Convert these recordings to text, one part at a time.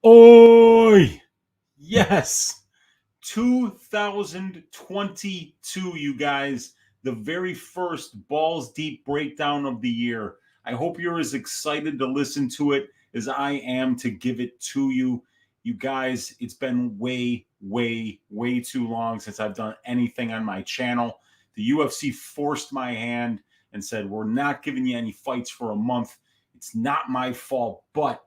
Oi! Yes! 2022, you guys. The very first Balls Deep breakdown of the year. I hope you're as excited to listen to it as I am to give it to you. You guys, it's been way too long since I've done anything on my channel. The UFC forced my hand and said, we're not giving you any fights for a month. It's not my fault, but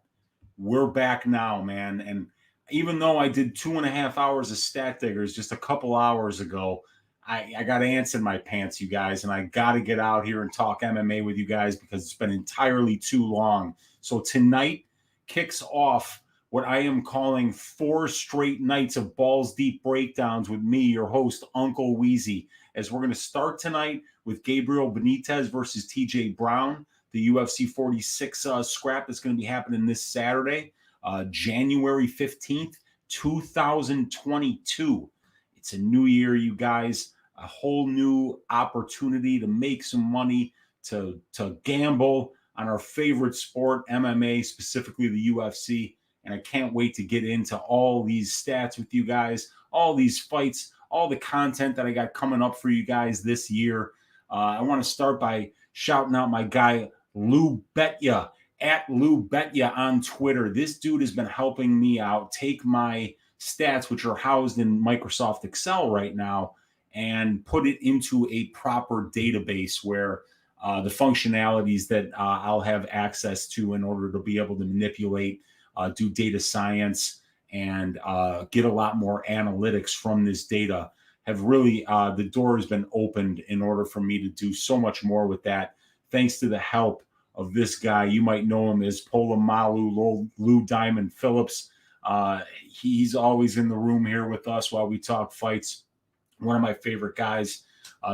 we're back now, man. And even though I did 2.5 hours of Stat Diggers just a couple hours ago, I got ants in my pants, you guys, and I got to get out here and talk MMA with you guys because it's been entirely too long. So tonight kicks off what I am calling 4 straight nights of balls deep breakdowns with me, your host, Uncle Weezy, as we're going to start tonight with Gabriel Benitez versus TJ Brown, the UFC 46 scrap that's going to be happening this Saturday, January 15th, 2022. It's a new year, you guys, a whole new opportunity to make some money, to gamble on our favorite sport, MMA, specifically the UFC. And I can't wait to get into all these stats with you guys, all these fights, all the content that I got coming up for you guys this year. I want to start by shouting out my guy, Lou Betya, at Lou Betya on Twitter. This dude has been helping me out take my stats, which are housed in Microsoft Excel right now, and put it into a proper database where the functionalities that I'll have access to in order to be able to manipulate, do data science, and get a lot more analytics from this data have really, the door has been opened in order for me to do so much more with that, thanks to the help of this guy. You might know him as Polamalu Lou Diamond Phillips. He's always in the room here with us while we talk fights. One of my favorite guys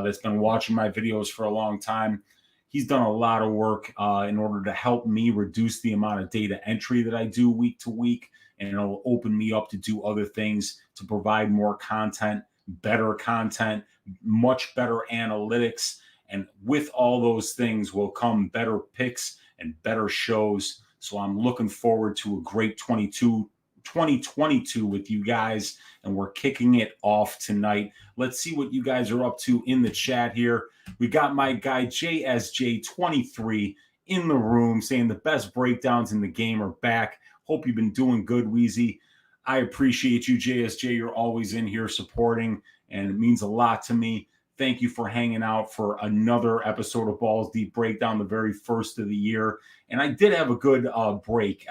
that's been watching my videos for a long time. He's done a lot of work in order to help me reduce the amount of data entry that I do week to week, and it'll open me up to do other things, to provide more content, better content, much better analytics. And with all those things will come better picks and better shows. So I'm looking forward to a great 2022 with you guys. And we're kicking it off tonight. Let's see what you guys are up to in the chat here. We got my guy JSJ23 in the room saying the best breakdowns in the game are back. Hope you've been doing good, Weezy. I appreciate you, JSJ. You're always in here supporting, and it means a lot to me. Thank you for hanging out for another episode of Balls Deep Breakdown, the very first of the year. And I did have a good break.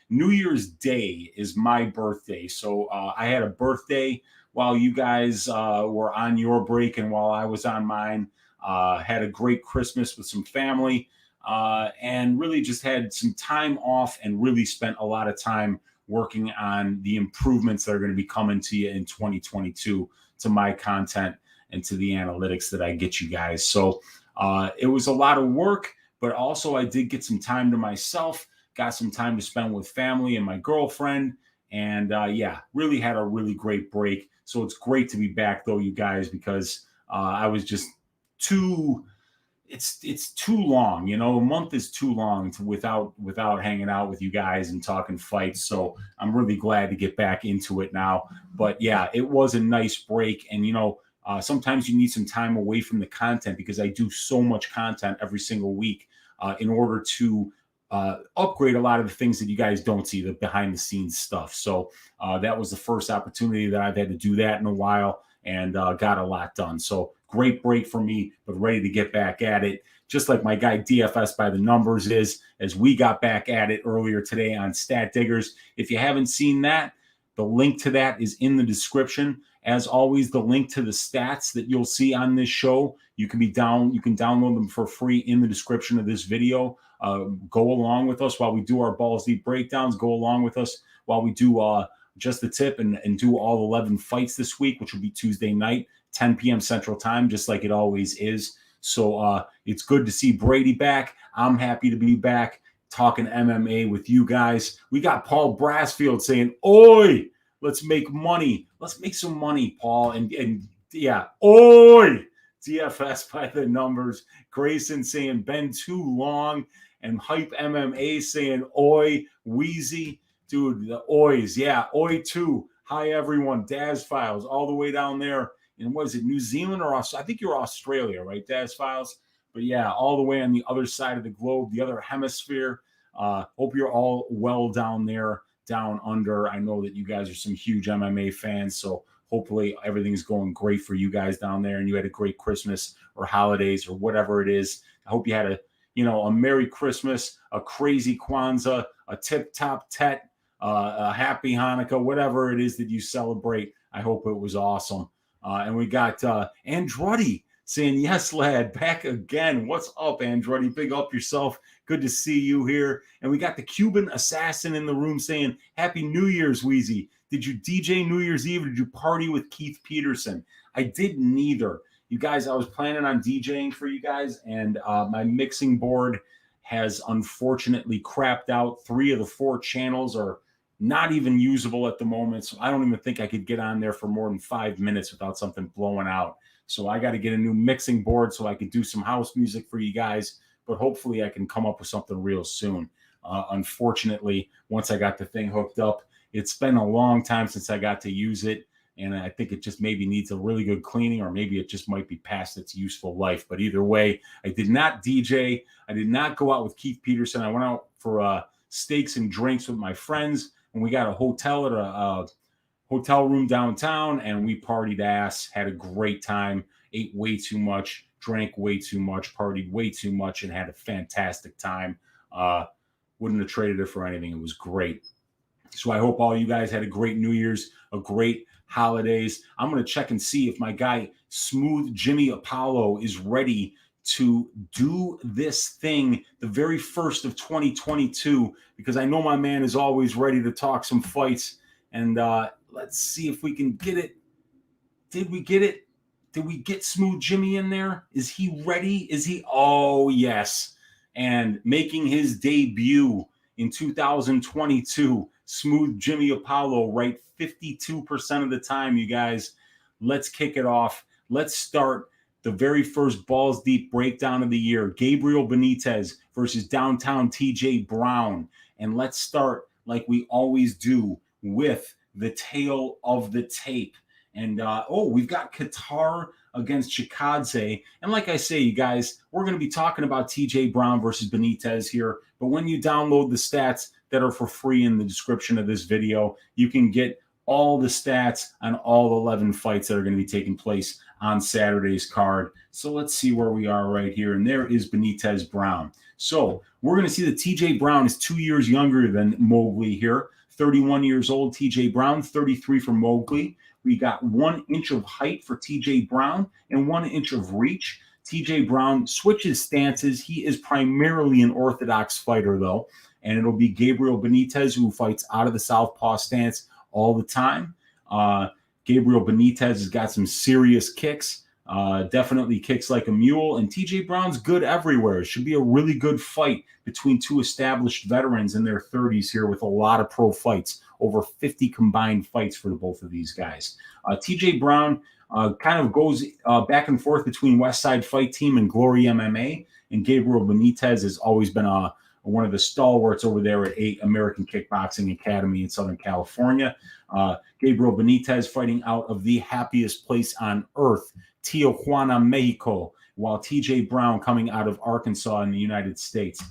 New Year's Day is my birthday. So I had a birthday while you guys were on your break and while I was on mine. Had a great Christmas with some family and really just had some time off and really spent a lot of time working on the improvements that are going to be coming to you in 2022 to my content and to the analytics that I get you guys. So it was a lot of work, but also I did get some time to myself, got some time to spend with family and my girlfriend. And yeah, really had a really great break. So it's great to be back though, you guys, because I was just it's too long, you know, a month is too long without hanging out with you guys and talking fights. So I'm really glad to get back into it now. But yeah, it was a nice break. And, you know, sometimes you need some time away from the content because I do so much content every single week in order to upgrade a lot of the things that you guys don't see, the behind the scenes stuff. So that was the first opportunity that I've had to do that in a while, and got a lot done. So great break for me, but ready to get back at it. Just like my guy DFS by the numbers is, as we got back at it earlier today on Stat Diggers. If you haven't seen that, the link to that is in the description. As always, the link to the stats that you'll see on this show, you can download them for free in the description of this video. Go along with us while we do our Balls Deep breakdowns. Go along with us while we do just the tip and do all 11 fights this week, which will be Tuesday night, 10 p.m. Central Time, just like it always is. So it's good to see Brady back. I'm happy to be back talking MMA with you guys. We got Paul Brassfield saying, "Oi, let's make money. Let's make some money, Paul." And yeah, oi, DFS by the numbers. Grayson saying, "Been too long." And Hype MMA saying, "Oi, Weezy." Dude, the Oys. Yeah, Oi 2. Hi, everyone. Daz Files, all the way down there in, what is it, New Zealand or Australia? I think you're Australia, right, Daz Files? But yeah, all the way on the other side of the globe, the other hemisphere. Hope you're all well down there, down under. I know that you guys are some huge MMA fans, so hopefully everything's going great for you guys down there, and you had a great Christmas or holidays or whatever it is. I hope you had a Merry Christmas, a crazy Kwanzaa, a tip-top Tet, a happy Hanukkah, whatever it is that you celebrate. I hope it was awesome. And we got Andretti saying, yes, lad, back again. What's up, Andretti? Big up yourself. Good to see you here. And we got the Cuban assassin in the room saying, Happy New Year's, Weezy. Did you DJ New Year's Eve or did you party with Keith Peterson? I did neither. You guys, I was planning on DJing for you guys, and my mixing board has unfortunately crapped out. 3 of the 4 channels are not even usable at the moment, so I don't even think I could get on there for more than 5 minutes without something blowing out. So I got to get a new mixing board so I can do some house music for you guys, but hopefully I can come up with something real soon. Unfortunately, once I got the thing hooked up, it's been a long time since I got to use it, and I think it just maybe needs a really good cleaning, or maybe it just might be past its useful life. But either way, I did not DJ. I did not go out with Keith Peterson. I went out for steaks and drinks with my friends, and we got a hotel at a hotel room downtown, and we partied ass, had a great time, ate way too much, drank way too much, partied way too much, and had a fantastic time. Wouldn't have traded it for anything. It was great. So I hope all you guys had a great New Year's, a great holidays. I'm going to check and see if my guy, Smooth Jimmy Apollo, is ready to do this thing the very first of 2022, because I know my man is always ready to talk some fights. And let's see if we can get it. Did we get it? Did we get Smooth Jimmy in there? Is he ready? Is he? Oh, yes. And making his debut in 2022, Smooth Jimmy Apollo, right 52% of the time, you guys. Let's kick it off. Let's start the very first Balls Deep breakdown of the year. Gabriel Benitez versus Downtown TJ Brown. And let's start like we always do with the tail of the tape. And, we've got Qatar against Chikadze. And like I say, you guys, we're going to be talking about TJ Brown versus Benitez here. But when you download the stats that are for free in the description of this video, you can get all the stats on all 11 fights that are going to be taking place on Saturday's card. So let's see where we are right here. And there is Benitez Brown. So we're going to see that TJ Brown is 2 years younger than Mowgli here. 31 years old, TJ Brown, 33 for Mowgli. We got 1 inch of height for TJ Brown and 1 inch of reach. TJ Brown switches stances. He is primarily an orthodox fighter, though, and it'll be Gabriel Benitez who fights out of the southpaw stance all the time. Gabriel Benitez has got some serious kicks, definitely kicks like a mule, and TJ Brown's good everywhere. It should be a really good fight between 2 established veterans in their 30s here with a lot of pro fights, over 50 combined fights for the both of these guys. TJ Brown kind of goes back and forth between Westside Fight Team and Glory MMA, and Gabriel Benitez has always been one of the stalwarts over there at American Kickboxing Academy in Southern California. Gabriel Benitez fighting out of the happiest place on earth, Tijuana, Mexico, while TJ Brown coming out of Arkansas in the United States.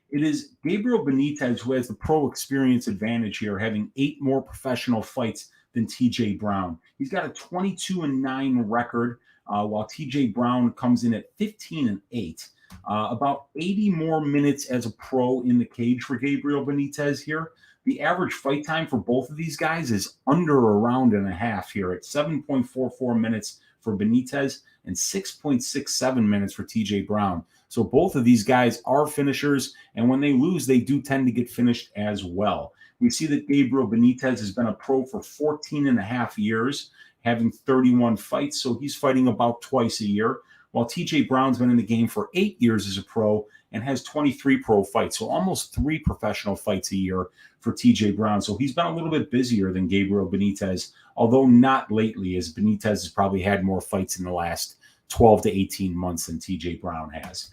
It is Gabriel Benitez who has the pro experience advantage here, having 8 more professional fights than TJ Brown. He's got a 22-9 record, while TJ Brown comes in at 15-8. About 80 more minutes as a pro in the cage for Gabriel Benitez here. The average fight time for both of these guys is under a round and a half here at 7.44 minutes for Benitez and 6.67 minutes for TJ Brown. So both of these guys are finishers, and when they lose, they do tend to get finished as well. We see that Gabriel Benitez has been a pro for 14 and a half years, having 31 fights, so he's fighting about twice a year, while TJ Brown's been in the game for 8 years as a pro and has 23 pro fights, so almost 3 professional fights a year for TJ Brown. So he's been a little bit busier than Gabriel Benitez, although not lately, as Benitez has probably had more fights in the last 12 to 18 months than TJ Brown has.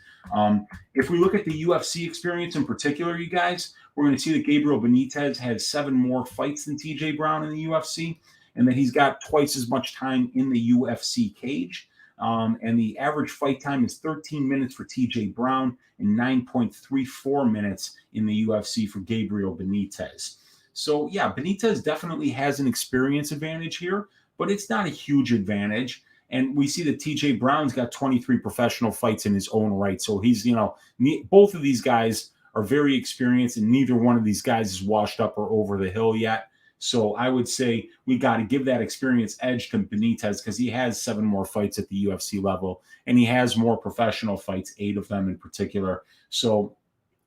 If we look at the UFC experience in particular, you guys, we're going to see that Gabriel Benitez has 7 more fights than TJ Brown in the UFC, and that he's got twice as much time in the UFC cage. And the average fight time is 13 minutes for TJ Brown and 9.34 minutes in the UFC for Gabriel Benitez. So, yeah, Benitez definitely has an experience advantage here, but it's not a huge advantage. And we see that TJ Brown's got 23 professional fights in his own right. So he's, both of these guys are very experienced, and neither one of these guys is washed up or over the hill yet. So I would say we got to give that experience edge to Benitez because he has 7 more fights at the UFC level, and he has more professional fights, 8 of them in particular. So,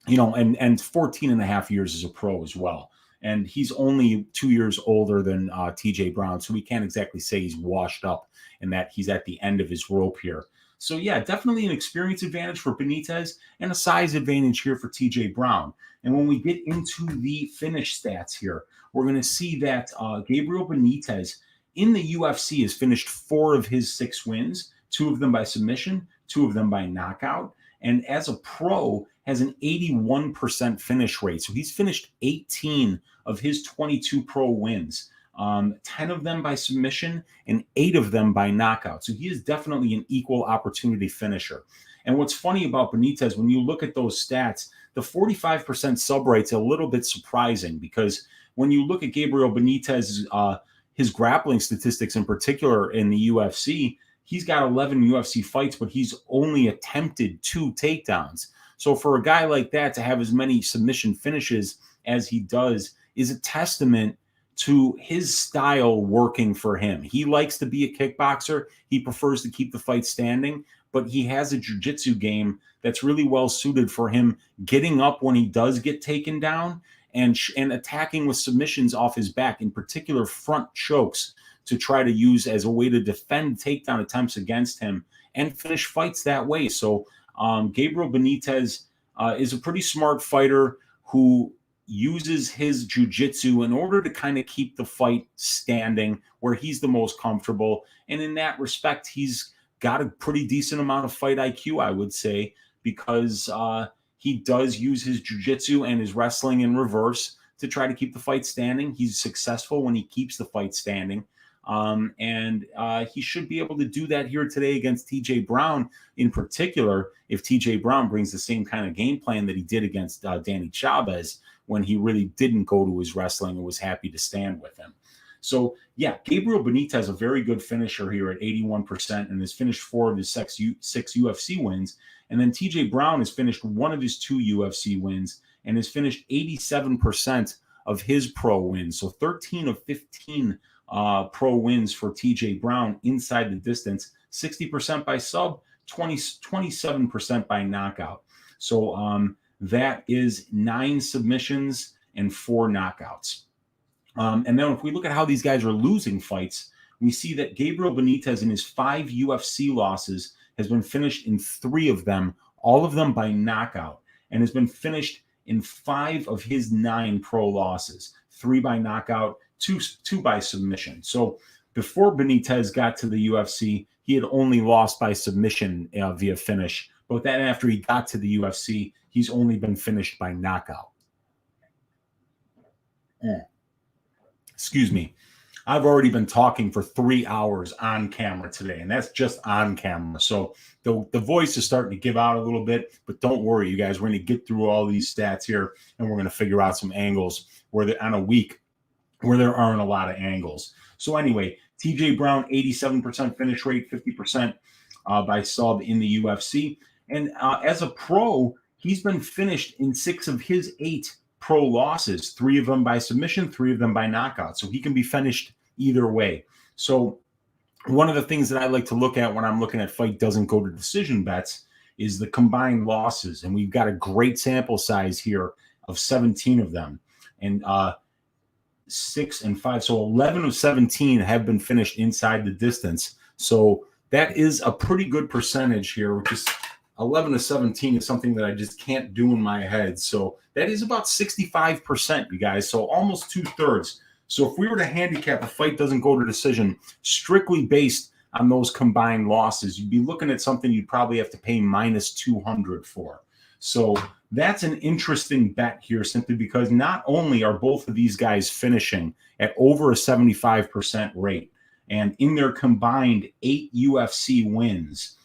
and 14 and a half years as a pro as well. And he's only 2 years older than TJ Brown. So we can't exactly say he's washed up and that he's at the end of his rope here. So, yeah, definitely an experience advantage for Benitez and a size advantage here for TJ Brown. And when we get into the finish stats here, we're going to see that Gabriel Benitez in the UFC has finished 4 of his 6 wins, 2 of them by submission, 2 of them by knockout. And as a pro, has an 81% finish rate. So he's finished 18 of his 22 pro wins, 10 of them by submission and 8 of them by knockout. So he is definitely an equal opportunity finisher. And what's funny about Benitez, when you look at those stats, the 45% sub rate's a little bit surprising because when you look at Gabriel Benitez, his grappling statistics in particular in the UFC, he's got 11 UFC fights, but he's only attempted 2 takedowns. So for a guy like that to have as many submission finishes as he does is a testament to his style working for him. He likes to be a kickboxer. He prefers to keep the fight standing, but he has a jiu-jitsu game that's really well suited for him getting up when he does get taken down and attacking with submissions off his back, in particular front chokes, to try to use as a way to defend takedown attempts against him and finish fights that way. So Gabriel Benitez is a pretty smart fighter who uses his jiu-jitsu in order to kind of keep the fight standing where he's the most comfortable. And in that respect, he's got a pretty decent amount of fight IQ, I would say, because he does use his jiu-jitsu and his wrestling in reverse to try to keep the fight standing. He's successful when he keeps the fight standing. And he should be able to do that here today against TJ Brown, in particular, if TJ Brown brings the same kind of game plan that he did against Danny Chavez when he really didn't go to his wrestling and was happy to stand with him. So, yeah, Gabriel Benitez, a very good finisher here at 81% and has finished 4 of his 6 UFC wins. And then TJ Brown has finished 1 of his 2 UFC wins and has finished 87% of his pro wins. So 13 of 15 pro wins for TJ Brown inside the distance, 60% by sub, 27% by knockout. So that is 9 submissions and 4 knockouts. And then if we look at how these guys are losing fights, we see that Gabriel Benitez in his 5 UFC losses has been finished in 3 of them, all of them by knockout, and has been finished in 5 of his 9 pro losses, 3 by knockout, two by submission. So before Benitez got to the UFC, he had only lost by submission via finish. But then after he got to the UFC, he's only been finished by knockout. Excuse me. I've already been talking for 3 hours on camera today, and that's just on camera. So the voice is starting to give out a little bit, but don't worry, you guys. We're going to get through all these stats here, and we're going to figure out some angles where on a week where there aren't a lot of angles. So anyway, TJ Brown, 87% finish rate, 50% by sub in the UFC. And as a pro, he's been finished in 6 of his 8 pro losses, 3 of them by submission, 3 of them by knockout. So he can be finished either way. So one of the things that I like to look at when I'm looking at fight doesn't go to decision bets is the combined losses. And we've got a great sample size here of 17 of them. And 6 and 5. So 11 of 17 have been finished inside the distance. So that is a pretty good percentage here, which is 11 of 17 is something that I just can't do in my head. So that is about 65%, you guys. So almost 2/3. So if we were to handicap a fight doesn't go to decision strictly based on those combined losses, you'd be looking at something you'd probably have to pay minus 200 for. So that's an interesting bet here, simply because not only are both of these guys finishing at over a 75% rate, and in their combined 8 UFC wins,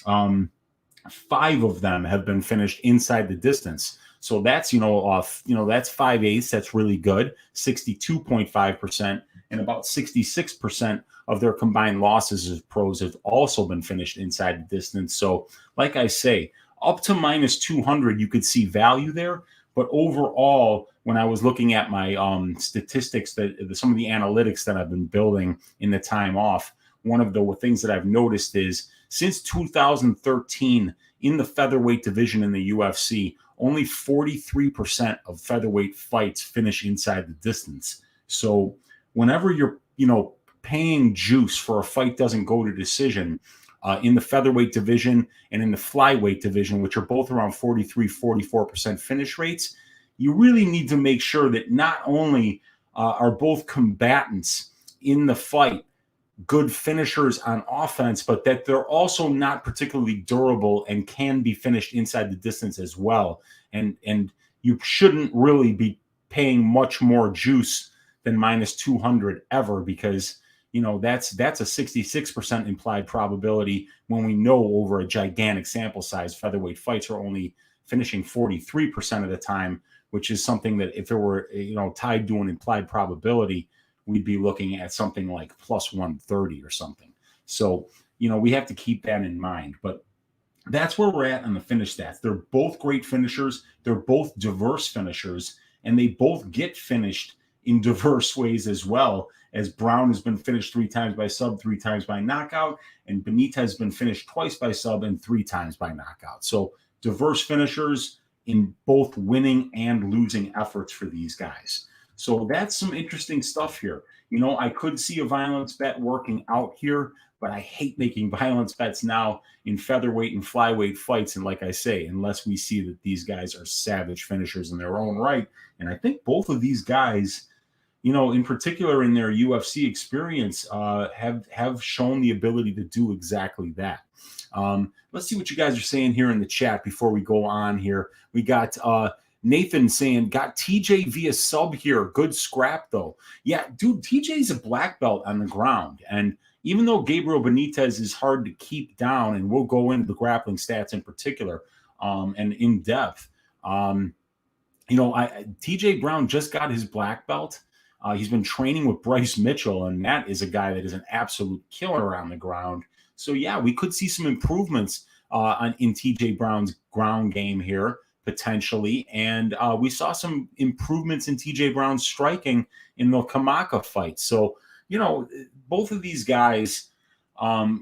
5 of them have been finished inside the distance. So that's, that's 5/8. That's really good. 62.5%, and about 66% of their combined losses as pros have also been finished inside the distance. So, like I say, up to minus 200, you could see value there. But overall, when I was looking at my statistics, some of the analytics that I've been building in the time off, one of the things that I've noticed is since 2013 in the featherweight division in the UFC, only 43% of featherweight fights finish inside the distance. So whenever you're, paying juice for a fight doesn't go to decision, in the featherweight division and in the flyweight division, which are both around 44% finish rates, you really need to make sure that not only are both combatants in the fight good finishers on offense, but that they're also not particularly durable and can be finished inside the distance as well. And you shouldn't really be paying much more juice than minus 200 ever, because that's a 66% implied probability when we know over a gigantic sample size featherweight fights are only finishing 43% of the time, which is something that if it were tied to an implied probability, we'd be looking at something like plus 130 or something. So we have to keep that in mind. But that's where we're at on the finish stats. They're both great finishers. They're both diverse finishers, and they both get finished in diverse ways as well, as Brown has been finished 3 times by sub, 3 times by knockout, and Benitez has been finished twice by sub and 3 times by knockout. So diverse finishers in both winning and losing efforts for these guys. So that's some interesting stuff here. I could see a violence bet working out here, but I hate making violence bets now in featherweight and flyweight fights. And like I say, unless we see that these guys are savage finishers in their own right. And I think both of these guys, in particular in their UFC experience, have shown the ability to do exactly that. Let's see what you guys are saying here in the chat before we go on here. We got Nathan saying, got TJ via sub here. Good scrap, though. Yeah, dude, TJ's a black belt on the ground. And even though Gabriel Benitez is hard to keep down, and we'll go into the grappling stats in particular and in depth, TJ Brown just got his black belt. He's been training with Bryce Mitchell, and that is a guy that is an absolute killer on the ground. So, yeah, we could see some improvements in TJ Brown's ground game here, potentially. And we saw some improvements in TJ Brown's striking in the Kamaka fight. So, both of these guys,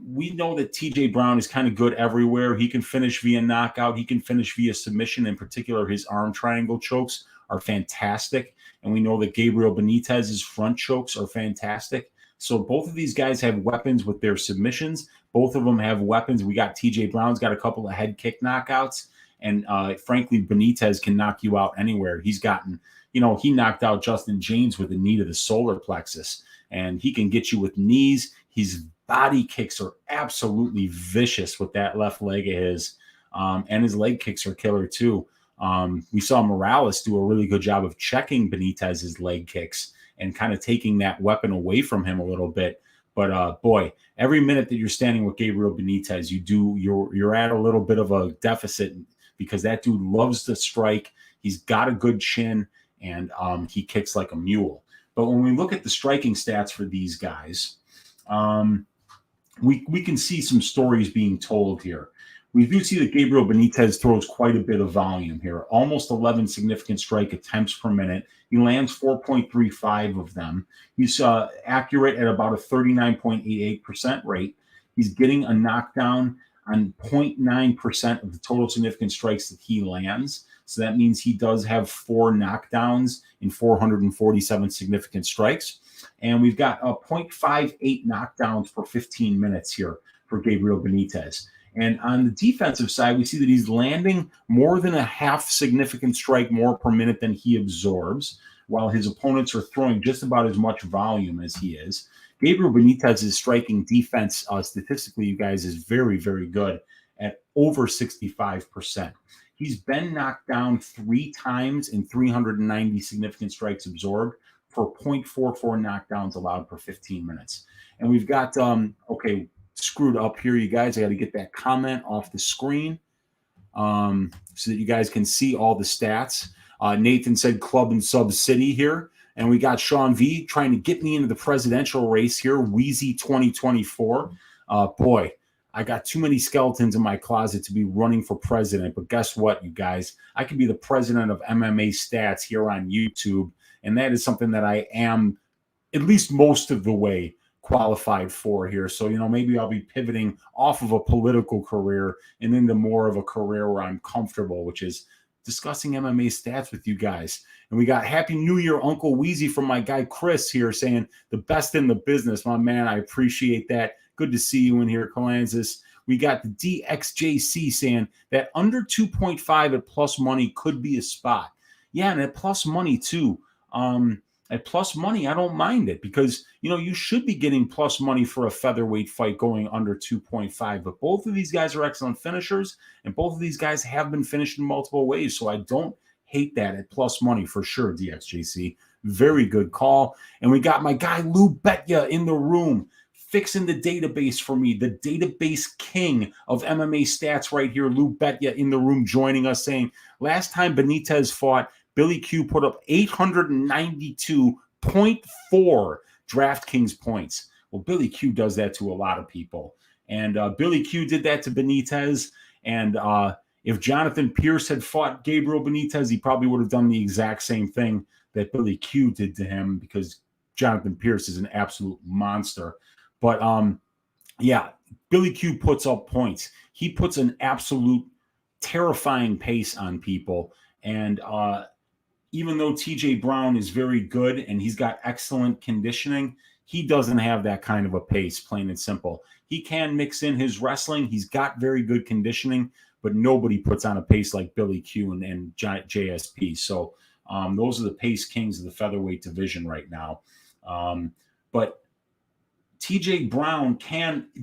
we know that TJ Brown is kind of good everywhere. He can finish via knockout. He can finish via submission. In particular, his arm triangle chokes are fantastic. And we know that Gabriel Benitez's front chokes are fantastic. So both of these guys have weapons with their submissions. Both of them have weapons. We got TJ Brown's got a couple of head kick knockouts. And frankly, Benitez can knock you out anywhere. He's gotten, he knocked out Justin James with a knee to the solar plexus. And he can get you with knees. His body kicks are absolutely vicious with that left leg of his. And his leg kicks are killer too. We saw Morales do a really good job of checking Benitez's leg kicks and kind of taking that weapon away from him a little bit. But boy, every minute that you're standing with Gabriel Benitez, you're at a little bit of a deficit, because that dude loves to strike. He's got a good chin, and he kicks like a mule. But when we look at the striking stats for these guys, we can see some stories being told here. We do see that Gabriel Benitez throws quite a bit of volume here, almost 11 significant strike attempts per minute. He lands 4.35 of them. He's accurate at about a 39.88% rate. He's getting a knockdown on 0.9% of the total significant strikes that he lands. So that means he does have 4 knockdowns in 447 significant strikes. And we've got 0.58 knockdowns per 15 minutes here for Gabriel Benitez. And on the defensive side, we see that he's landing more than a half significant strike more per minute than he absorbs, while his opponents are throwing just about as much volume as he is. Gabriel Benitez's striking defense, statistically, you guys, is very, very good at over 65%. He's been knocked down 3 times in 390 significant strikes absorbed for 0.44 knockdowns allowed per 15 minutes. And we've got, okay, screwed up here, you guys. I got to get that comment off the screen so that you guys can see all the stats. Nathan said club and sub city here. And we got Sean V trying to get me into the presidential race here, Weezy 2024. Boy, I got too many skeletons in my closet to be running for president. But guess what, you guys? I can be the president of MMA Stats here on YouTube. And that is something that I am at least most of the way qualified for here. So, maybe I'll be pivoting off of a political career and into more of a career where I'm comfortable, which is discussing MMA stats with you guys. And we got Happy New Year, Uncle Weezy, from my guy Chris here, saying the best in the business. My man, I appreciate that. Good to see you in here, Kalanzas. We got the DXJC saying that under 2.5 at plus money could be a spot. Yeah, and at plus money too. At plus money, I don't mind it because, you should be getting plus money for a featherweight fight going under 2.5. But both of these guys are excellent finishers, and both of these guys have been finished in multiple ways. So I don't hate that at plus money for sure, DXJC. Very good call. And we got my guy Lou Betya in the room, fixing the database for me, the database king of MMA stats right here, Lou Betya in the room joining us, saying last time Benitez fought, Billy Q put up 892.4 DraftKings points. Well, Billy Q does that to a lot of people. And Billy Q did that to Benitez. And if Jonathan Pierce had fought Gabriel Benitez, he probably would have done the exact same thing that Billy Q did to him because Jonathan Pierce is an absolute monster. But, yeah, Billy Q puts up points. He puts an absolute terrifying pace on people. And even though TJ Brown is very good and he's got excellent conditioning, he doesn't have that kind of a pace, plain and simple. He can mix in his wrestling. He's got very good conditioning, but nobody puts on a pace like Billy Q and JSP. So those are the pace kings of the featherweight division right now. But TJ Brown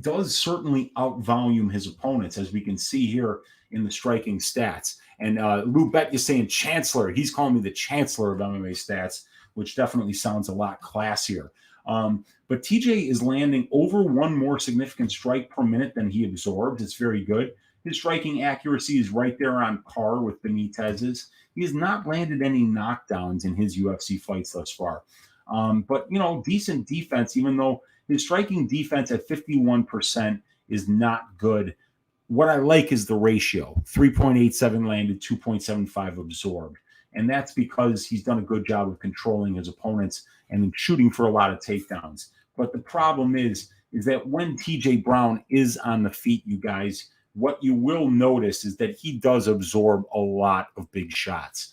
does certainly outvolume his opponents, as we can see here in the striking stats. And Lou Bet is saying Chancellor. He's calling me the Chancellor of MMA stats, which definitely sounds a lot classier. But TJ is landing over one more significant strike per minute than he absorbed. It's very good. His striking accuracy is right there on par with Benitez's. He has not landed any knockdowns in his UFC fights thus far. But, decent defense, even though his striking defense at 51% is not good. What I like is the ratio, 3.87 landed, 2.75 absorbed. And that's because he's done a good job of controlling his opponents and shooting for a lot of takedowns. But the problem is that when TJ Brown is on the feet, you guys, what you will notice is that he does absorb a lot of big shots.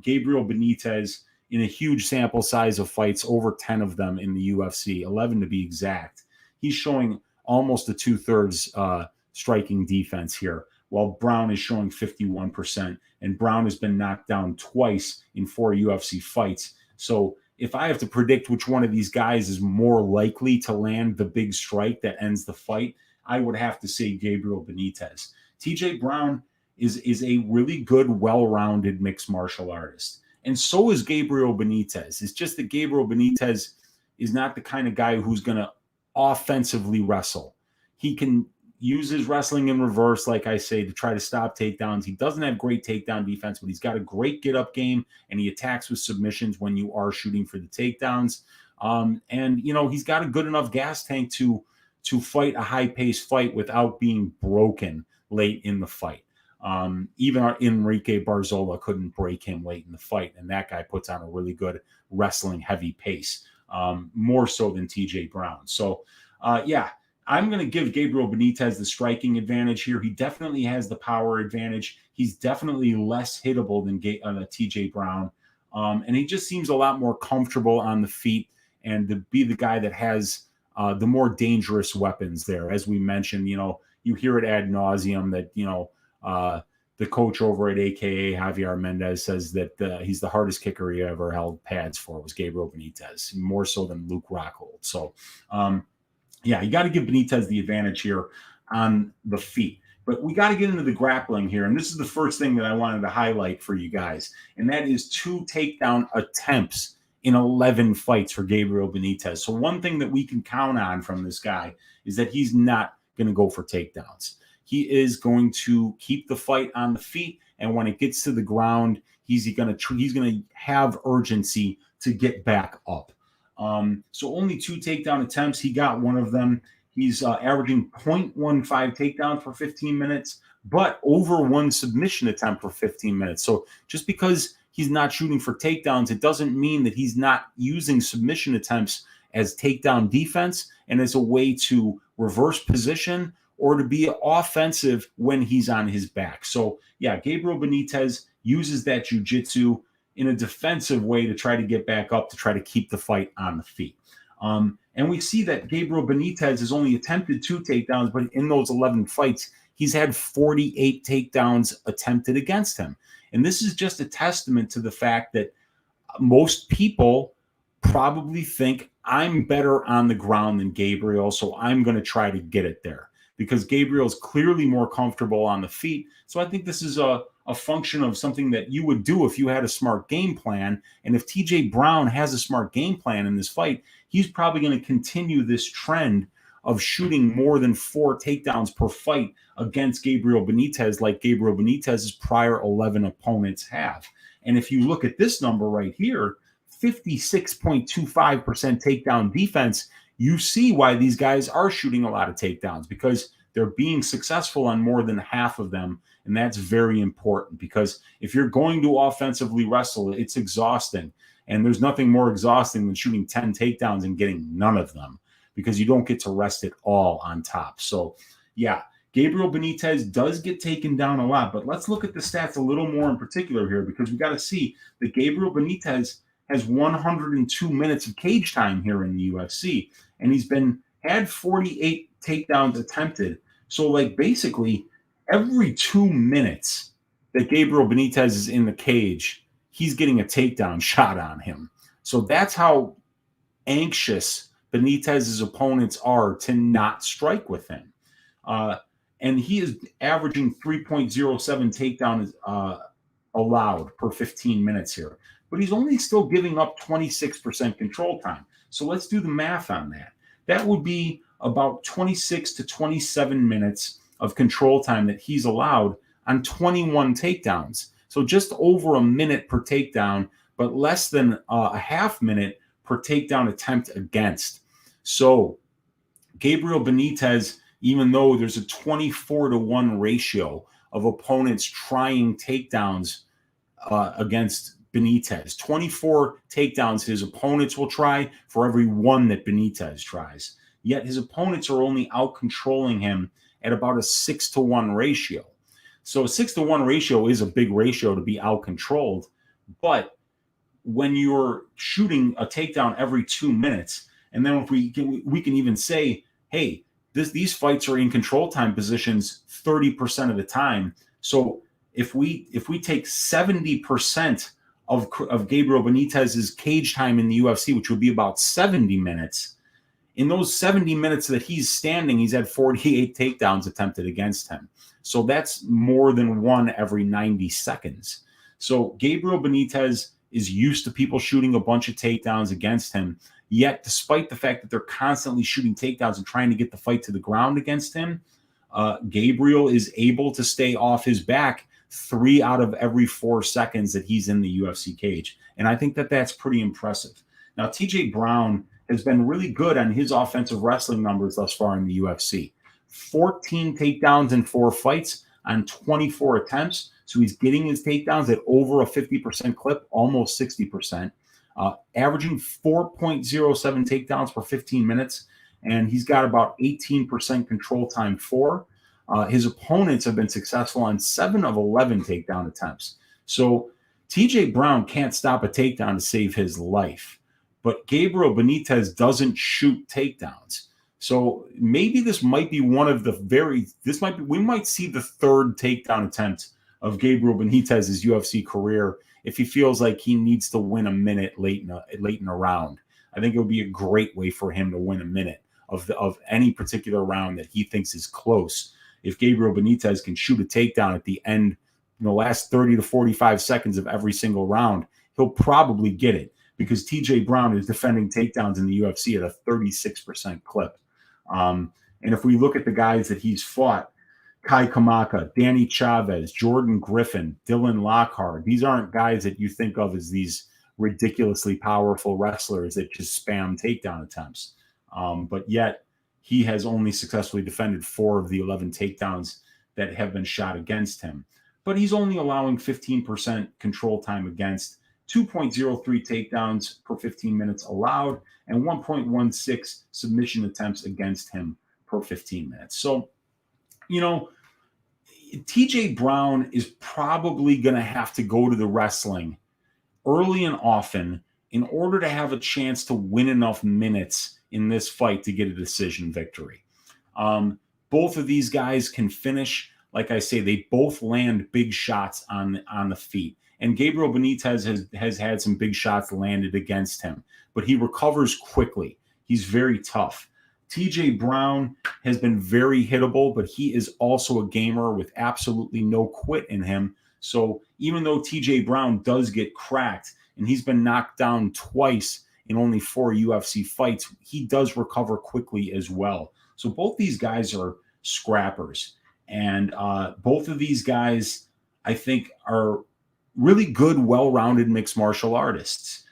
Gabriel Benitez, in a huge sample size of fights, over 10 of them in the UFC, 11 to be exact, he's showing almost a 2/3 striking defense here, while Brown is showing 51%, and Brown has been knocked down twice in 4 UFC fights. So if I have to predict which one of these guys is more likely to land the big strike that ends the fight, I would have to say Gabriel Benitez. TJ Brown is a really good, well-rounded mixed martial artist. And so is Gabriel Benitez. It's just that Gabriel Benitez is not the kind of guy who's going to offensively wrestle. He can use his wrestling in reverse, like I say, to try to stop takedowns. He doesn't have great takedown defense, but he's got a great get-up game, and he attacks with submissions when you are shooting for the takedowns. And, he's got a good enough gas tank to fight a high-paced fight without being broken late in the fight. Even our Enrique Barzola couldn't break him late in the fight, and that guy puts on a really good wrestling-heavy pace, more so than TJ Brown. So, I'm going to give Gabriel Benitez the striking advantage here. He definitely has the power advantage. He's definitely less hittable than TJ Brown. And he just seems a lot more comfortable on the feet and to be the guy that has the more dangerous weapons there. As we mentioned, you hear it ad nauseum that, the coach over at AKA Javier Mendez says that he's the hardest kicker he ever held pads for was Gabriel Benitez, more so than Luke Rockhold. So, yeah, you got to give Benitez the advantage here on the feet. But we got to get into the grappling here. And this is the first thing that I wanted to highlight for you guys. And that is 2 takedown attempts in 11 fights for Gabriel Benitez. So one thing that we can count on from this guy is that he's not going to go for takedowns. He is going to keep the fight on the feet. And when it gets to the ground, he's going to have urgency to get back up. So only 2 takedown attempts. He got one of them. He's averaging 0.15 takedowns for 15 minutes, but over 1 submission attempt for 15 minutes. So just because he's not shooting for takedowns, it doesn't mean that he's not using submission attempts as takedown defense and as a way to reverse position or to be offensive when he's on his back. So, yeah, Gabriel Benitez uses that jiu-jitsu in a defensive way to try to get back up, to try to keep the fight on the feet. And we see that Gabriel Benitez has only attempted 2 takedowns, but in those 11 fights, he's had 48 takedowns attempted against him. And this is just a testament to the fact that most people probably think I'm better on the ground than Gabriel, so I'm going to try to get it there, because Gabriel's clearly more comfortable on the feet. So I think this is a function of something that you would do if you had a smart game plan. And if TJ Brown has a smart game plan in this fight, he's probably going to continue this trend of shooting more than 4 takedowns per fight against Gabriel Benitez, like Gabriel Benitez's prior 11 opponents have. And if you look at this number right here, 56.25% takedown defense, you see why these guys are shooting a lot of takedowns, because they're being successful on more than half of them. And that's very important, because if you're going to offensively wrestle, it's exhausting. And there's nothing more exhausting than shooting 10 takedowns and getting none of them, because you don't get to rest it all on top. So, yeah, Gabriel Benitez does get taken down a lot. But let's look at the stats a little more in particular here, because we got to see that Gabriel Benitez has 102 minutes of cage time here in the UFC. And he's had 48 takedowns attempted. So, like, basically every 2 minutes that Gabriel Benitez is in the cage, he's getting a takedown shot on him. So that's how anxious Benitez's opponents are to not strike with him. And he is averaging 3.07 takedowns allowed per 15 minutes here. But he's only still giving up 26% control time. So let's do the math on that. That would be about 26 to 27 minutes of control time that he's allowed on 21 takedowns. So just over a minute per takedown, but less than a half minute per takedown attempt against. So Gabriel Benitez, even though there's a 24-to-1 ratio of opponents trying takedowns against Benitez, 24 takedowns his opponents will try for every 1 that Benitez tries. Yet his opponents are only out-controlling him at about a 6-to-1 ratio. So a 6-to-1 ratio is a big ratio to be out-controlled. But when you're shooting a takedown every 2 minutes, and then if we can even say, hey, these fights are in control time positions 30% of the time. So if we take 70% of Gabriel Benitez's cage time in the UFC, which would be about 70 minutes, in those 70 minutes that he's standing, he's had 48 takedowns attempted against him. So that's more than 1 every 90 seconds. So Gabriel Benitez is used to people shooting a bunch of takedowns against him. Yet, despite the fact that they're constantly shooting takedowns and trying to get the fight to the ground against him, Gabriel is able to stay off his back 3 out of every 4 seconds that he's in the UFC cage. And I think that that's pretty impressive. Now, TJ Brown has been really good on his offensive wrestling numbers thus far in the UFC. 14 takedowns in 4 fights on 24 attempts. So he's getting his takedowns at over a 50% clip, almost 60%, averaging 4.07 takedowns per 15 minutes. And he's got about 18% control time for. His opponents have been successful on 7 of 11 takedown attempts. So TJ Brown can't stop a takedown to save his life. But Gabriel Benitez doesn't shoot takedowns. So maybe this might be one of the we might see the 3rd takedown attempt of Gabriel Benitez's UFC career if he feels like he needs to win a minute late in a round. I think it would be a great way for him to win a minute of any particular round that he thinks is close. If Gabriel Benitez can shoot a takedown at the end, in the last 30 to 45 seconds of every single round, he'll probably get it because TJ Brown is defending takedowns in the UFC at a 36% clip. And if we look at the guys that he's fought, Kai Kamaka, Danny Chavez, Jordan Griffin, Dylan Lockhart, these aren't guys that you think of as these ridiculously powerful wrestlers that just spam takedown attempts. But yet he has only successfully defended 4 of the 11 takedowns that have been shot against him. But he's only allowing 15% control time against, 2.03 takedowns per 15 minutes allowed, and 1.16 submission attempts against him per 15 minutes. So, TJ Brown is probably going to have to go to the wrestling early and often in order to have a chance to win enough minutes in this fight to get a decision victory. Both of these guys can finish. Like I say, they both land big shots on the feet. And Gabriel Benitez has had some big shots landed against him, but he recovers quickly. He's very tough. TJ Brown has been very hittable, but he is also a gamer with absolutely no quit in him. So even though TJ Brown does get cracked, and he's been knocked down twice in only 4 UFC fights, he does recover quickly as well. So both these guys are scrappers. And both of these guys, I think, are really good, well-rounded mixed martial artists.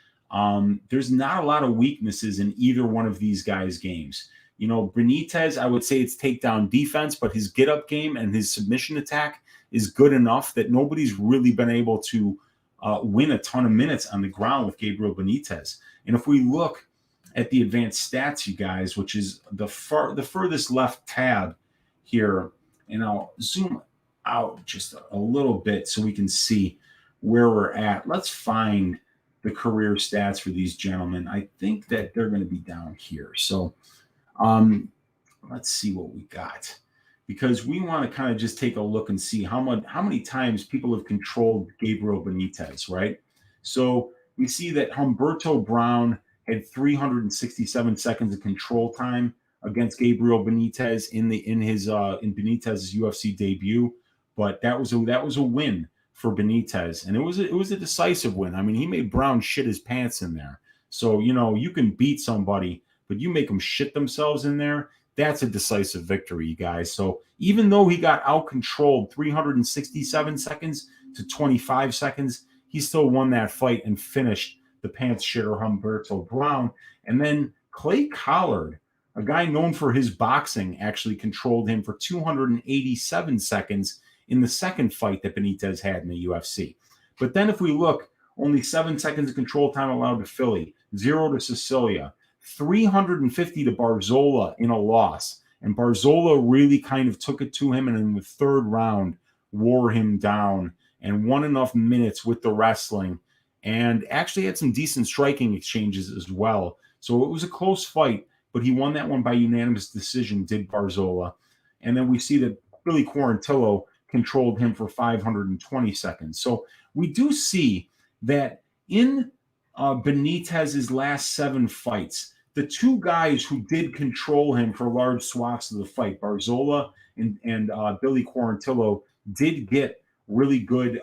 There's not a lot of weaknesses in either one of these guys' games. Benitez, I would say it's takedown defense, but his get-up game and his submission attack is good enough that nobody's really been able to win a ton of minutes on the ground with Gabriel Benitez. And if we look at the advanced stats, you guys, which is the furthest left tab here, and I'll zoom out just a little bit so we can see where we're at. Let's find the career stats for these gentlemen. I think that they're going to be down here. So let's see what we got, because we want to kind of just take a look and see how many times people have controlled Gabriel Benitez, right? So we see that Humberto Brown had 367 seconds of control time against Gabriel Benitez in Benitez's UFC debut, but that was a win for Benitez, and it was a decisive win. I mean, he made Brown shit his pants in there. So you can beat somebody, but you make them shit themselves in there. That's a decisive victory, you guys. So even though he got out-controlled 367 seconds to 25 seconds, he still won that fight and finished the pants shitter Humberto Brown. And then Clay Collard, a guy known for his boxing, actually controlled him for 287 seconds in the second fight that Benitez had in the UFC. But then if we look, only 7 seconds of control time allowed to Philly, 0 to Cecilia, 350 to Barzola in a loss. And Barzola really kind of took it to him, and in the third round wore him down and won enough minutes with the wrestling and actually had some decent striking exchanges as well. So it was a close fight, but he won that one by unanimous decision, did Barzola. And then we see that Billy Quarantillo controlled him for 520 seconds. So we do see that in Benitez's last 7 fights, the 2 guys who did control him for large swaths of the fight, Barzola and Billy Quarantillo, did get really good.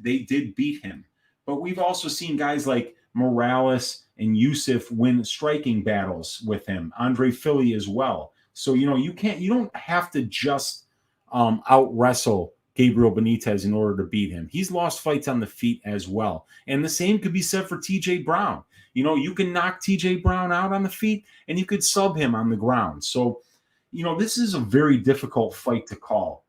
They did beat him. But we've also seen guys like Morales and Yusuf win striking battles with him. Andre Philly as well. So you don't have to just out wrestle Gabriel Benitez in order to beat him. He's lost fights on the feet as well. And the same could be said for TJ Brown. You can knock TJ Brown out on the feet and you could sub him on the ground. So, this is a very difficult fight to call.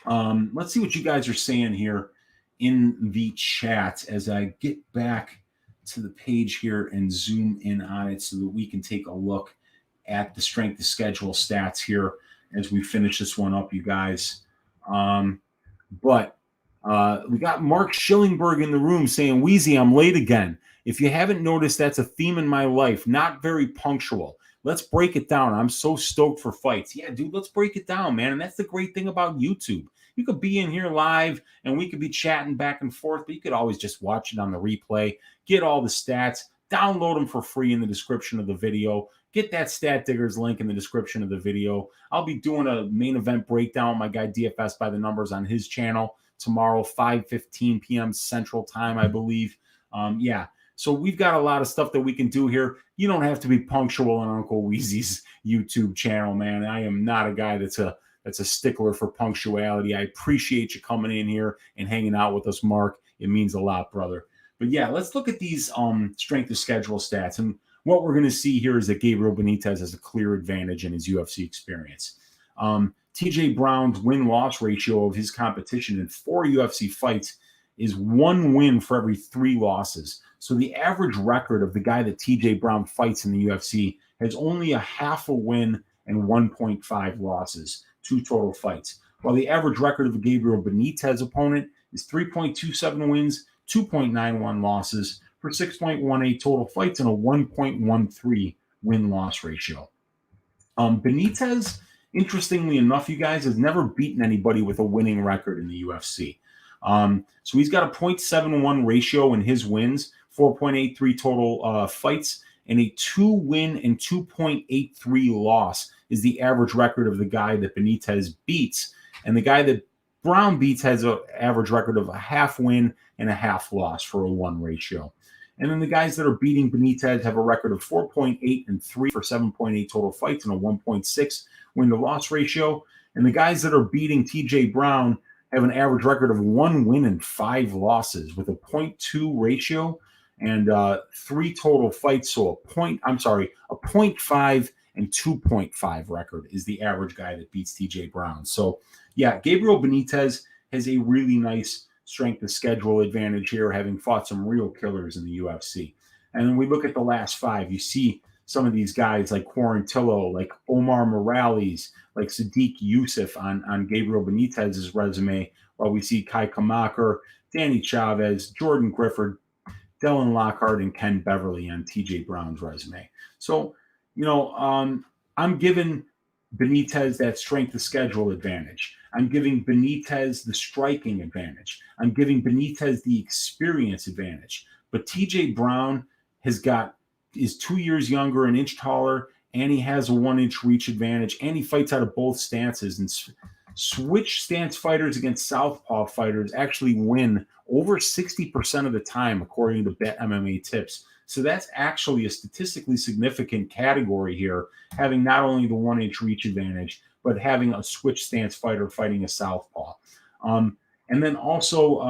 Let's see what you guys are saying here in the chat as I get back to the page here and zoom in on it so that we can take a look at the strength of schedule stats here as we finish this one up, you guys. But we got Mark Schillingberg in the room saying, Weezy, I'm late again. If you haven't noticed, that's a theme in my life. Not very punctual. Let's break it down. I'm so stoked for fights. Yeah, dude, let's break it down, man. And that's the great thing about YouTube You could be in here live and we could be chatting back and forth, but you could always just watch it on the replay, get all the stats, download them for free in the description of the video. Get that Stat Diggers link in the description of the video. I'll be doing a main event breakdown with my guy DFS by the numbers on his channel tomorrow, 5:15 p.m. Central Time, I believe. Yeah, so we've got a lot of stuff that we can do here. You don't have to be punctual on Uncle Weezy's YouTube channel, man. I am not a guy that's a stickler for punctuality. I appreciate you coming in here and hanging out with us, Mark. It means a lot, brother. But yeah, let's look at these strength of schedule stats. And what we're going to see here is that Gabriel Benitez has a clear advantage in his UFC experience. TJ Brown's win-loss ratio of his competition in 4 UFC fights is 1 win for every 3 losses. So the average record of the guy that TJ Brown fights in the UFC has only a half a win and 1.5 losses, 2 total fights. While the average record of a Gabriel Benitez opponent is 3.27 wins, 2.91 losses for 6.18 total fights and a 1.13 win-loss ratio. Benitez, interestingly enough, you guys, has never beaten anybody with a winning record in the UFC. So he's got a 0.71 ratio in his wins, 4.83 total fights, and a 2-win and 2.83 loss is the average record of the guy that Benitez beats. And the guy that Brown beats has an average record of a half win and a half loss for a 1 ratio. And then the guys that are beating Benitez have a record of 4.8 and 3 for 7.8 total fights and a 1.6 win-to-loss ratio. And the guys that are beating TJ Brown have an average record of 1 win and 5 losses with a 0.2 ratio and 3 total fights. So a 0.5 and 2.5 record is the average guy that beats TJ Brown. So yeah, Gabriel Benitez has a really nice strength of schedule advantage here, having fought some real killers in the UFC. And then we look at the last 5. You see some of these guys like Quarantillo, like Omar Morales, like Sadiq Youssef on Gabriel Benitez's resume, while we see Kai Kamaker, Danny Chavez, Jordan Griffith, Dylan Lockhart, and Ken Beverly on TJ Brown's resume. So, I'm giving Benitez that strength of schedule advantage. I'm giving Benitez the striking advantage. I'm giving Benitez the experience advantage. But TJ Brown is 2 years younger, an inch taller, and he has a 1-inch reach advantage, and he fights out of both stances. And switch stance fighters against southpaw fighters actually win over 60% of the time, according to Bet MMA Tips. So that's actually a statistically significant category here, having not only the 1-inch reach advantage, but having a switch stance fighter fighting a southpaw. And then also,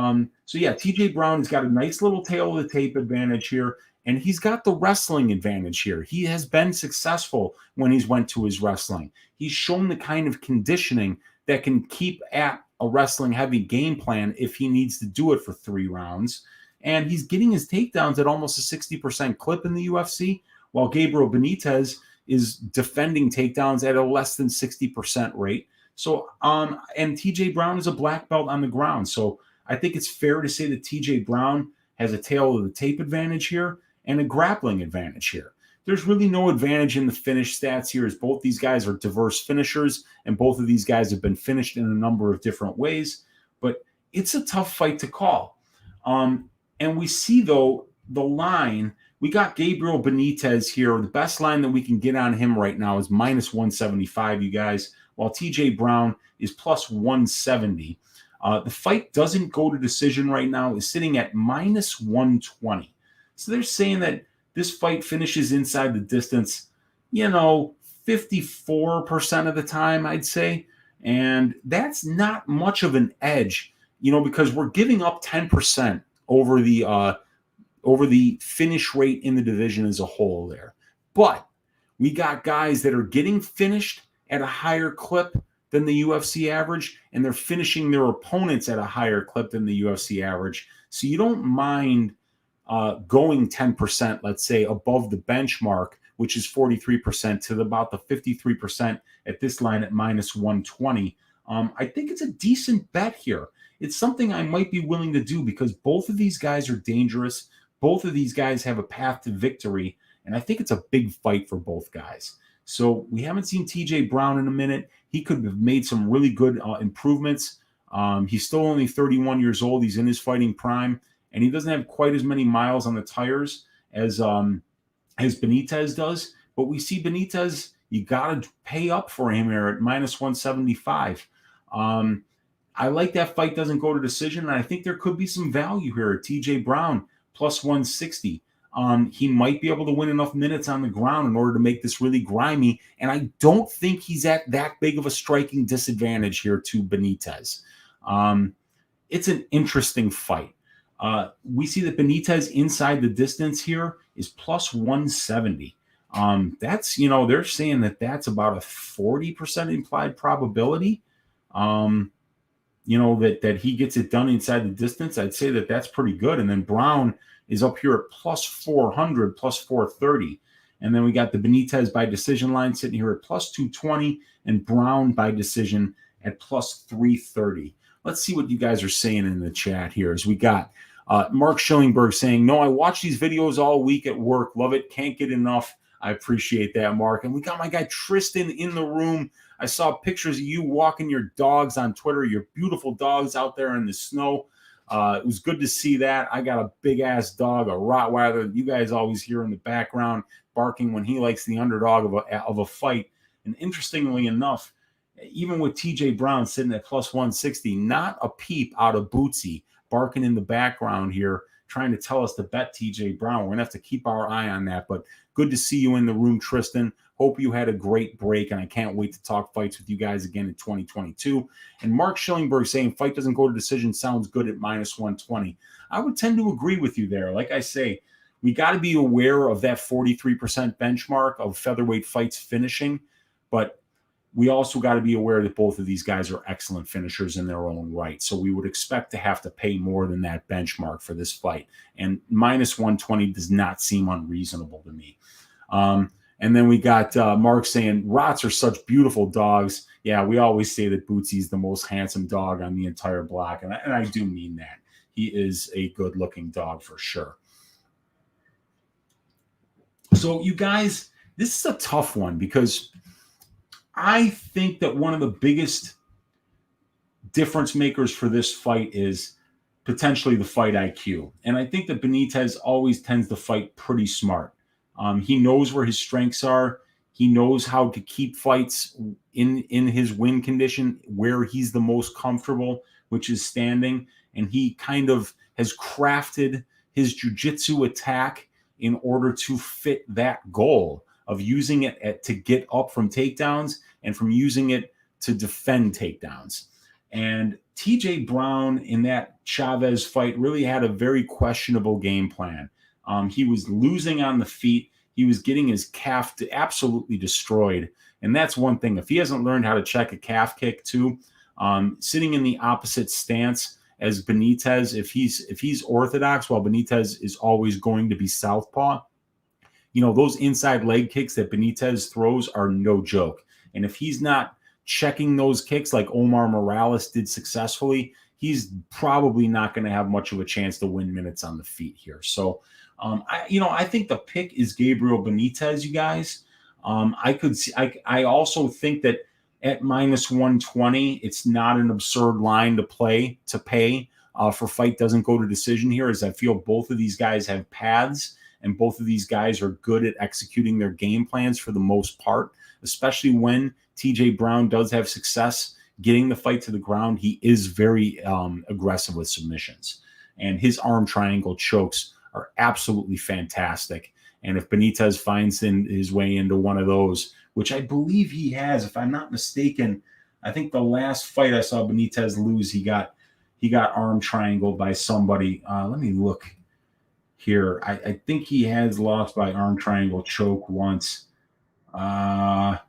TJ Brown has got a nice little tail of the tape advantage here, and he's got the wrestling advantage here. He has been successful when he's went to his wrestling. He's shown the kind of conditioning that can keep at a wrestling-heavy game plan if he needs to do it for 3 rounds. And he's getting his takedowns at almost a 60% clip in the UFC, while Gabriel Benitez is defending takedowns at a less than 60% rate. So, and TJ Brown is a black belt on the ground. So I think it's fair to say that TJ Brown has a tail of the tape advantage here and a grappling advantage here. There's really no advantage in the finish stats here, as both these guys are diverse finishers, and both of these guys have been finished in a number of different ways. But it's a tough fight to call. And we see, though, the line. We got Gabriel Benitez here. The best line that we can get on him right now is minus 175, you guys, while TJ Brown is plus 170. The fight doesn't go to decision right now, is sitting at minus 120. So they're saying that this fight finishes inside the distance, 54% of the time, I'd say. And that's not much of an edge, because we're giving up 10% over the finish rate in the division as a whole there. But we got guys that are getting finished at a higher clip than the UFC average, and they're finishing their opponents at a higher clip than the UFC average. So you don't mind going 10%, let's say, above the benchmark, which is 43%, to about the 53% at this line at minus 120. I think it's a decent bet here. It's something I might be willing to do because both of these guys are dangerous. Both of these guys have a path to victory, and I think it's a big fight for both guys. So we haven't seen TJ Brown in a minute. He could have made some really good improvements He's still only 31 years old. He's in his fighting prime, and he doesn't have quite as many miles on the tires as Benitez does. But we see Benitez, you got to pay up for him here at minus 175. I like that fight doesn't go to decision, and I think there could be some value here at TJ Brown plus 160. He might be able to win enough minutes on the ground in order to make this really grimy, and I don't think he's at that big of a striking disadvantage here to Benitez. It's an interesting fight. We see that Benitez inside the distance here is plus 170. That's, they're saying that that's about a 40% implied probability. That he gets it done inside the distance. I'd say that that's pretty good. And then Brown is up here at plus 400, plus 430. And then we got the Benitez by decision line sitting here at plus 220 and Brown by decision at plus 330. Let's see what you guys are saying in the chat here. As we got Mark Schillingberg saying, no, I watch these videos all week at work. Love it. Can't get enough. I appreciate that, Mark. And we got my guy Tristan in the room. I saw pictures of you walking your dogs on Twitter, your beautiful dogs out there in the snow. It was good to see that. I got a big-ass dog, a Rottweiler. You guys always hear in the background barking when he likes the underdog of a fight. And interestingly enough, even with TJ Brown sitting at plus 160, not a peep out of Bootsy barking in the background here, trying to tell us to bet TJ Brown. We're going to have to keep our eye on that. But good to see you in the room, Tristan. Hope you had a great break, and I can't wait to talk fights with you guys again in 2022. And Mark Schillingberg saying fight doesn't go to decision sounds good at minus 120. I would tend to agree with you there. Like I say, we got to be aware of that 43% benchmark of featherweight fights finishing, but we also got to be aware that both of these guys are excellent finishers in their own right. So we would expect to have to pay more than that benchmark for this fight. And minus 120 does not seem unreasonable to me. And then we got Mark saying, Rots are such beautiful dogs. Yeah, we always say that Bootsy's the most handsome dog on the entire block. And I do mean that. He is a good-looking dog for sure. So you guys, this is a tough one because I think that one of the biggest difference makers for this fight is potentially the fight IQ. And I think that Benitez always tends to fight pretty smart. He knows where his strengths are. He knows how to keep fights in his win condition where he's the most comfortable, which is standing. And he kind of has crafted his jiu-jitsu attack in order to fit that goal of using it to get up from takedowns and from using it to defend takedowns. And TJ Brown in that Chavez fight really had a very questionable game plan. He was losing on the feet. He was getting his calf absolutely destroyed. And that's one thing. If he hasn't learned how to check a calf kick too, sitting in the opposite stance as Benitez, if he's orthodox, while Benitez is always going to be southpaw, those inside leg kicks that Benitez throws are no joke. And if he's not checking those kicks like Omar Morales did successfully, he's probably not going to have much of a chance to win minutes on the feet here. So, I think the pick is Gabriel Benitez, you guys. I also think that at minus 120, it's not an absurd line to pay for fight doesn't go to decision here, as I feel both of these guys have paths and both of these guys are good at executing their game plans for the most part, especially when TJ Brown does have success getting the fight to the ground. He is very aggressive with submissions, and his arm triangle chokes are absolutely fantastic. And if Benitez finds his way into one of those, which I believe he has, if I'm not mistaken, I think the last fight I saw Benitez lose, he got arm triangled by somebody. Let me look here. I think he has lost by arm triangle choke once. No,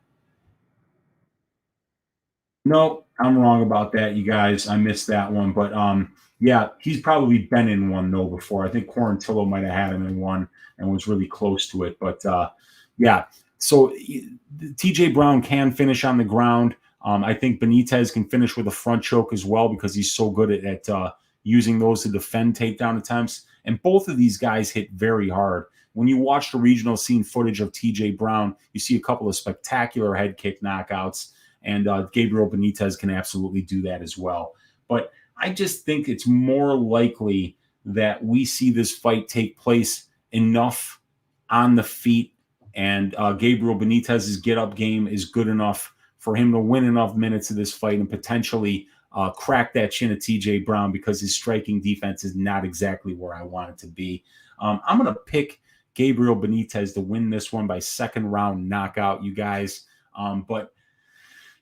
I'm wrong about that, you guys. I missed that one. But yeah, he's probably been in one though before. I think Quarantillo might have had him in one and was really close to it. But yeah, so TJ Brown can finish on the ground. I think Benitez can finish with a front choke as well because he's so good at using those to defend takedown attempts. And both of these guys hit very hard. When you watch the regional scene footage of TJ Brown, you see a couple of spectacular head kick knockouts. And Gabriel Benitez can absolutely do that as well. But I just think it's more likely that we see this fight take place enough on the feet, and Gabriel Benitez's get-up game is good enough for him to win enough minutes of this fight and potentially crack that chin of TJ Brown, because his striking defense is not exactly where I want it to be. I'm going to pick Gabriel Benitez to win this one by second round knockout, you guys. But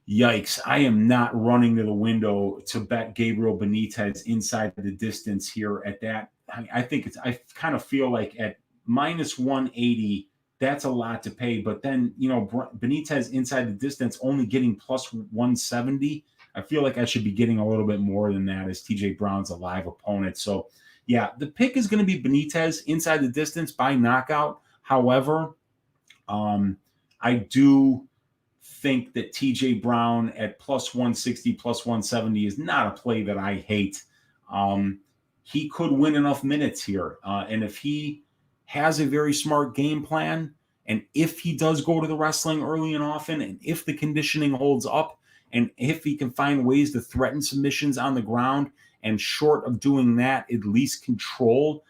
yikes, I am not running to the window to bet Gabriel Benitez inside the distance here at that. I kind of feel like at minus 180, that's a lot to pay. But then, Benitez inside the distance only getting plus 170. I feel like I should be getting a little bit more than that, as TJ Brown's a live opponent. So, yeah, the pick is going to be Benitez inside the distance by knockout. However, I do think that TJ Brown at plus 160, plus 170 is not a play that I hate. He could win enough minutes here. And if he has a very smart game plan, and if he does go to the wrestling early and often, and if the conditioning holds up, and if he can find ways to threaten submissions on the ground, and short of doing that, at least control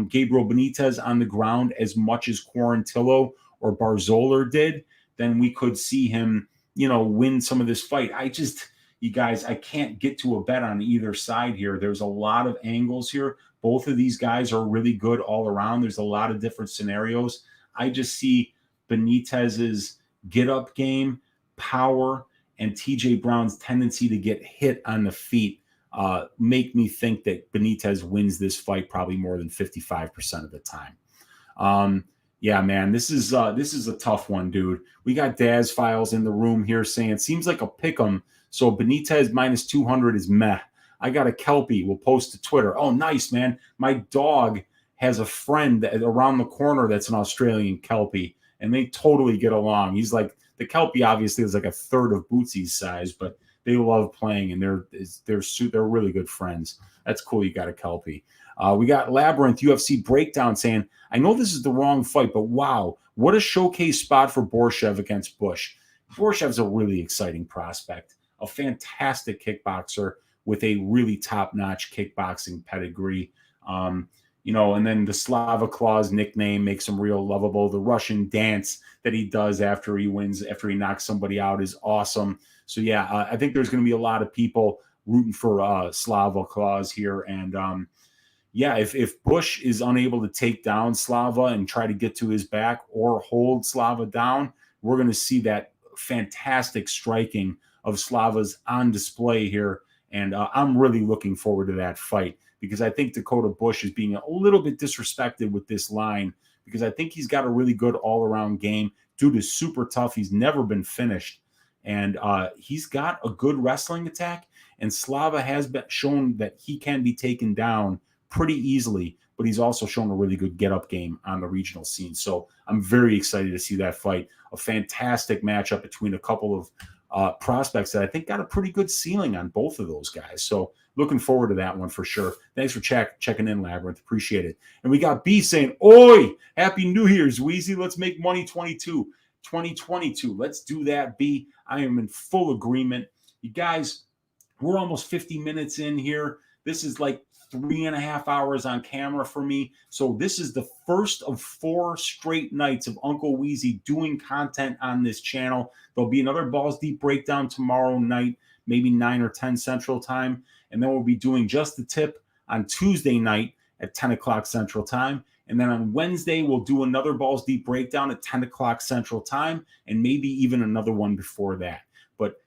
Gabriel Benitez on the ground as much as Quarantillo or Barzola did, then we could see him, win some of this fight. You guys, I can't get to a bet on either side here. There's a lot of angles here. Both of these guys are really good all around. There's a lot of different scenarios. I just see Benitez's get-up game, power, and TJ Brown's tendency to get hit on the feet make me think that Benitez wins this fight probably more than 55% of the time. Yeah, man, this is a tough one, dude. We got Daz Files in the room here saying, seems like a pick'em, so Benitez minus 200 is meh. I got a Kelpie. We'll post to Twitter. Oh, nice, man. My dog has a friend around the corner that's an Australian Kelpie, and they totally get along. He's like, the Kelpie obviously is like a third of Bootsy's size, but they love playing, and they're really good friends. That's cool. You got a Kelpie. We got Labyrinth UFC Breakdown saying, I know this is the wrong fight, but wow, what a showcase spot for Borshev against Bush. Borshev's a really exciting prospect, a fantastic kickboxer with a really top-notch kickboxing pedigree. And then the Slava Claus nickname makes him real lovable. The Russian dance that he does after he wins, after he knocks somebody out, is awesome. So, yeah, I think there's going to be a lot of people rooting for Slava Claus here. And, if Bush is unable to take down Slava and try to get to his back or hold Slava down, we're going to see that fantastic striking of Slava's on display here. And I'm really looking forward to that fight, because I think Dakota Bush is being a little bit disrespected with this line, because I think he's got a really good all-around game. Dude is super tough. He's never been finished. And he's got a good wrestling attack. And Slava has shown that he can be taken down pretty easily, but he's also shown a really good get-up game on the regional scene. So I'm very excited to see that fight. A fantastic matchup between a couple of prospects that I think got a pretty good ceiling on both of those guys. So looking forward to that one for sure. Thanks for checking in, Labyrinth. Appreciate it. And we got B saying, Oi, Happy New Year's, Weezy. Let's make money 2022. Let's do that, B. I am in full agreement. You guys, we're almost 50 minutes in here. This is like 3.5 hours on camera for me. So this is the first of 4 straight nights of Uncle Weezy doing content on this channel. There'll be another Balls Deep breakdown tomorrow night, maybe 9 or 10 Central Time. And then we'll be doing Just the Tip on Tuesday night at 10 o'clock Central Time. And then on Wednesday, we'll do another Balls Deep breakdown at 10 o'clock Central Time, and maybe even another one before that. But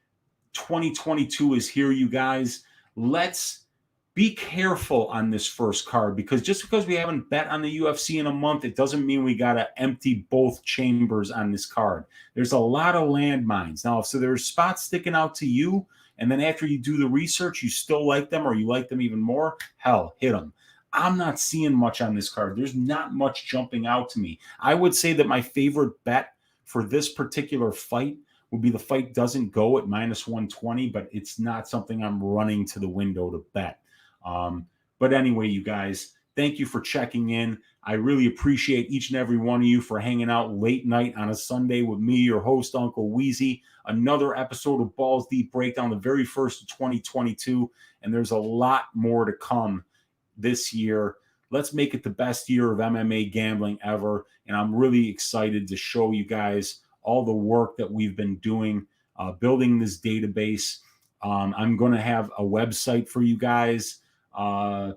2022 is here, you guys. Let's be careful on this first card, because just because we haven't bet on the UFC in a month, it doesn't mean we got to empty both chambers on this card. There's a lot of landmines. Now, so there's spots sticking out to you, and then after you do the research, you still like them, or you like them even more, hell, hit them. I'm not seeing much on this card. There's not much jumping out to me. I would say that my favorite bet for this particular fight would be the fight doesn't go at minus 120, but it's not something I'm running to the window to bet. But anyway, you guys, Thank you for checking in. I really appreciate each and every one of you for hanging out late night on a Sunday with me, your host, Uncle Weezy. Another episode of Balls Deep Breakdown, the very first of 2022, and there's a lot more to come this year. Let's make it the best year of MMA gambling ever, and I'm really excited to show you guys all the work that we've been doing, building this database. I'm going to have a website for you guys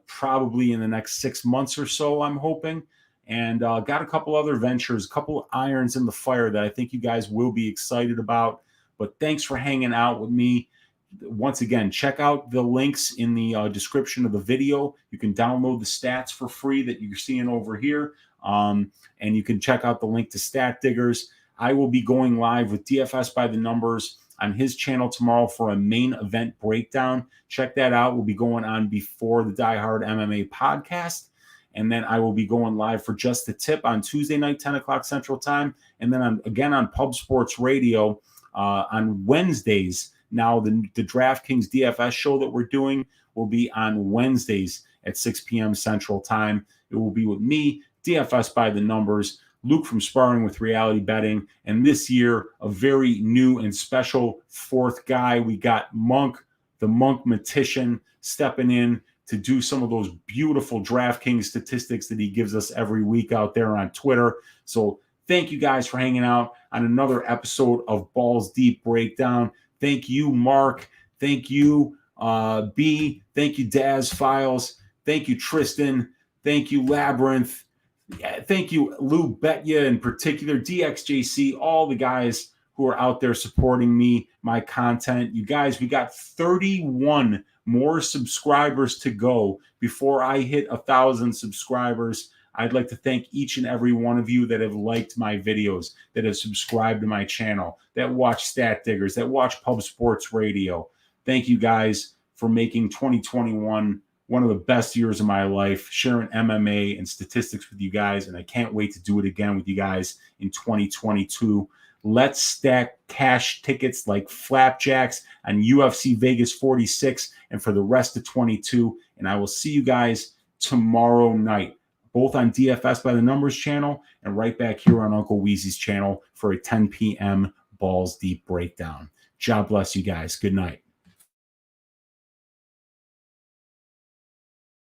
probably in the next 6 months or so, I'm hoping. And got a couple other ventures, a couple irons in the fire that I think you guys will be excited about. But thanks for hanging out with me. Once again, check out the links in the description of the video. You can download the stats for free that you're seeing over here. And you can check out the link to Stat Diggers. I will be going live with DFS by the Numbers on his channel tomorrow for a main event breakdown. Check that out. We'll be going on before the Die Hard MMA podcast. And then I will be going live for Just the Tip on Tuesday night, 10 o'clock Central Time. And then again on Pub Sports Radio on Wednesdays. Now the DraftKings DFS show that we're doing will be on Wednesdays at 6 p.m. Central Time. It will be with me, DFS by the Numbers, Luke from Sparring with Reality Betting, and this year, a very new and special fourth guy. We got Monk, the Monkmatician, stepping in to do some of those beautiful DraftKings statistics that he gives us every week out there on Twitter. So thank you guys for hanging out on another episode of Balls Deep Breakdown. Thank you, Mark. Thank you, B. Thank you, Daz Files. Thank you, Tristan. Thank you, Labyrinth. Yeah, thank you, Lou Betya in particular, DXJC, all the guys who are out there supporting me, my content. You guys, we got 31 more subscribers to go before I hit 1,000 subscribers. I'd like to thank each and every one of you that have liked my videos, that have subscribed to my channel, that watch Stat Diggers, that watch Pub Sports Radio. Thank you guys for making 2021 one of the best years of my life, sharing MMA and statistics with you guys, and I can't wait to do it again with you guys in 2022. Let's stack cash tickets like flapjacks on UFC Vegas 46 and for the rest of 22, and I will see you guys tomorrow night, both on DFS by the Numbers channel and right back here on Uncle Weezy's channel for a 10 p.m. Balls Deep Breakdown. God bless you guys. Good night.